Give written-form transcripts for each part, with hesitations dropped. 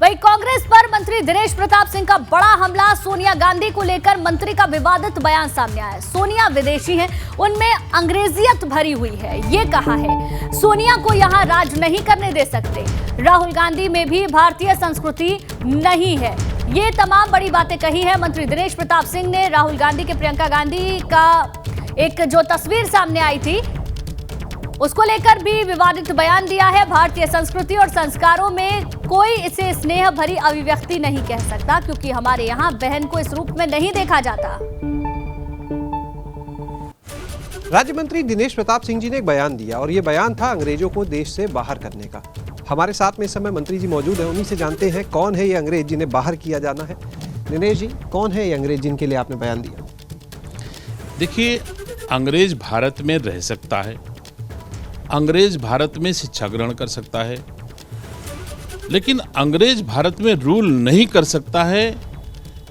वहीं कांग्रेस पर मंत्री दिनेश प्रताप सिंह का बड़ा हमला। सोनिया गांधी को लेकर मंत्री का विवादित बयान सामने आया। सोनिया विदेशी हैं, उनमें अंग्रेजियत भरी हुई है, ये कहा है। सोनिया को यहां राज नहीं करने दे सकते। राहुल गांधी में भी भारतीय संस्कृति नहीं है। ये तमाम बड़ी बातें कही है मंत्री दिनेश प्रताप सिंह ने। राहुल गांधी के प्रियंका गांधी का एक जो तस्वीर सामने आई थी उसको लेकर भी विवादित बयान दिया है। भारतीय संस्कृति और संस्कारों में कोई इसे स्नेह भरी अभिव्यक्ति नहीं कह सकता, क्योंकि हमारे यहाँ बहन को इस रूप में नहीं देखा जाता। राज्य मंत्री दिनेश प्रताप सिंह जी ने एक बयान दिया और ये बयान था अंग्रेजों को देश से बाहर करने का। हमारे साथ में इस समय मंत्री जी मौजूद हैं, उन्हीं से जानते हैं कौन है ये अंग्रेज जिन्हें बाहर किया जाना है। दिनेश जी, कौन है ये अंग्रेज जिनके लिए आपने बयान दिया? देखिए, अंग्रेज भारत में रह सकता है, अंग्रेज भारत में शिक्षा ग्रहण कर सकता है, लेकिन अंग्रेज भारत में रूल नहीं कर सकता है।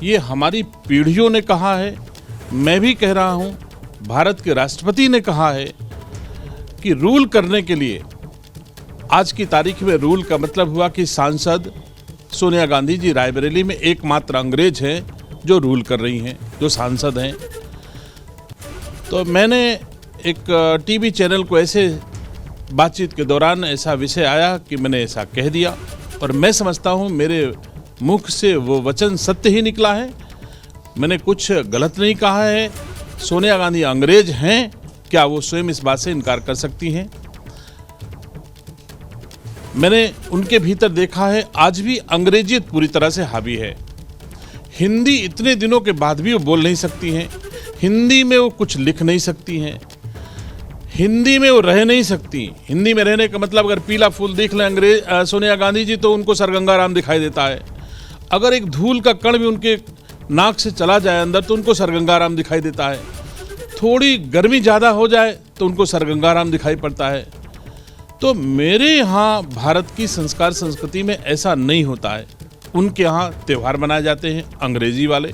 ये हमारी पीढ़ियों ने कहा है, मैं भी कह रहा हूँ, भारत के राष्ट्रपति ने कहा है कि रूल करने के लिए आज की तारीख में रूल का मतलब हुआ कि सांसद सोनिया गांधी जी रायबरेली में एकमात्र अंग्रेज हैं जो रूल कर रही हैं, जो सांसद हैं। तो मैंने एक टीवी चैनल को ऐसे बातचीत के दौरान ऐसा विषय आया कि मैंने ऐसा कह दिया, और मैं समझता हूँ मेरे मुख से वो वचन सत्य ही निकला है। मैंने कुछ गलत नहीं कहा है। सोनिया गांधी अंग्रेज हैं, क्या वो स्वयं इस बात से इनकार कर सकती हैं? मैंने उनके भीतर देखा है आज भी अंग्रेजियत पूरी तरह से हावी है। हिंदी इतने दिनों के बाद भी वो बोल नहीं सकती हैं, हिंदी में वो कुछ लिख नहीं सकती हैं, हिंदी में वो रह नहीं सकती। हिंदी में रहने का मतलब अगर पीला फूल देख लें अंग्रेज सोनिया गांधी जी तो उनको सरगंगाराम दिखाई देता है। अगर एक धूल का कण भी उनके नाक से चला जाए अंदर तो उनको सरगंगाराम दिखाई देता है। थोड़ी गर्मी ज़्यादा हो जाए तो उनको सरगंगाराम दिखाई पड़ता है। तो मेरे यहाँ भारत की संस्कार संस्कृति में ऐसा नहीं होता है। उनके यहाँ त्यौहार मनाए जाते हैं अंग्रेजी वाले,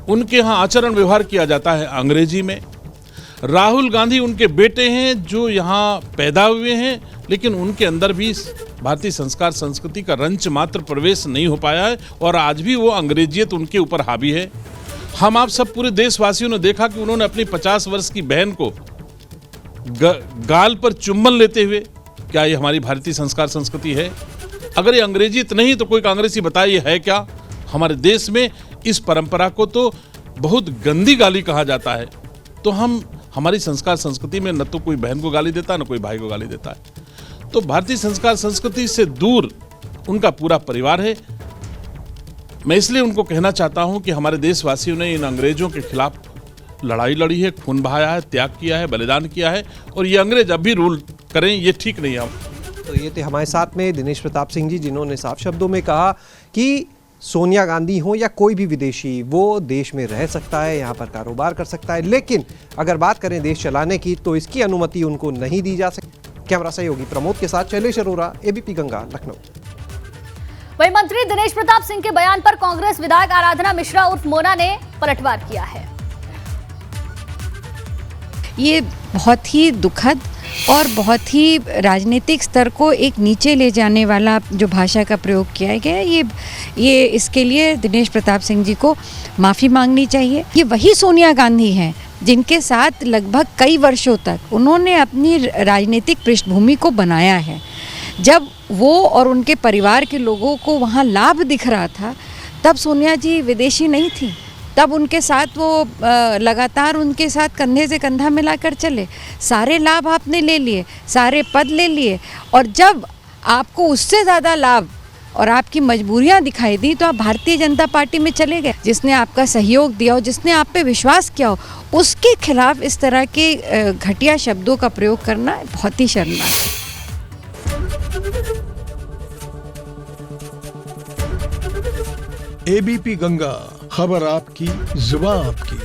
उनके यहाँ आचरण व्यवहार किया जाता है अंग्रेजी में। राहुल गांधी उनके बेटे हैं जो यहाँ पैदा हुए हैं, लेकिन उनके अंदर भी भारतीय संस्कार संस्कृति का रंच मात्र प्रवेश नहीं हो पाया है और आज भी वो अंग्रेजियत उनके ऊपर हावी है। हम आप सब पूरे देशवासियों ने देखा कि उन्होंने अपनी 50 वर्ष की बहन को गाल पर चुम्बन लेते हुए, क्या ये हमारी भारतीय संस्कार संस्कृति है? अगर ये अंग्रेजियत नहीं तो कोई कांग्रेसी बताए ये है क्या? हमारे देश में इस परंपरा को तो बहुत गंदी गाली कहा जाता है। तो हमारी संस्कार संस्कृति में न तो कोई बहन को गाली देता है, न कोई भाई को गाली देता है। तो भारतीय संस्कार संस्कृति से दूर उनका पूरा परिवार है। मैं इसलिए उनको कहना चाहता हूं कि हमारे देशवासियों ने इन अंग्रेजों के खिलाफ लड़ाई लड़ी है, खून बहाया है, त्याग किया है, बलिदान किया है, और ये अंग्रेज अब भी रूल करें ये ठीक नहीं है। तो ये थे हमारे साथ में दिनेश प्रताप सिंह जी, जिन्होंने साफ शब्दों में कहा कि सोनिया गांधी हो या कोई भी विदेशी, वो देश में रह सकता है, यहाँ पर कारोबार कर सकता है, लेकिन अगर बात करें देश चलाने की तो इसकी अनुमति उनको नहीं दी जा सकती। कैमरा सहयोगी प्रमोद के साथ शैलेश अरोरा, एबीपी गंगा, लखनऊ। वहीं मंत्री दिनेश प्रताप सिंह के बयान पर कांग्रेस विधायक आराधना मिश्रा उर्फ मोना ने पलटवार किया है। ये बहुत ही दुखद और बहुत ही राजनीतिक स्तर को एक नीचे ले जाने वाला जो भाषा का प्रयोग किया गया है, ये इसके लिए दिनेश प्रताप सिंह जी को माफ़ी मांगनी चाहिए। ये वही सोनिया गांधी हैं जिनके साथ लगभग कई वर्षों तक उन्होंने अपनी राजनीतिक पृष्ठभूमि को बनाया है। जब वो और उनके परिवार के लोगों को वहाँ लाभ दिख रहा था, तब सोनिया जी विदेशी नहीं थी। तब उनके साथ वो लगातार उनके साथ कंधे से कंधा मिलाकर चले। सारे लाभ आपने ले लिए, सारे पद ले लिए, और जब आपको उससे ज़्यादा लाभ और आपकी मजबूरियां दिखाई दी तो आप भारतीय जनता पार्टी में चले गए। जिसने आपका सहयोग दिया हो, जिसने आप पे विश्वास किया हो, उसके खिलाफ इस तरह के घटिया शब्दों का प्रयोग करना बहुत ही शर्मनाक है। एबीपी गंगा, खबर आपकी, जुबान आपकी।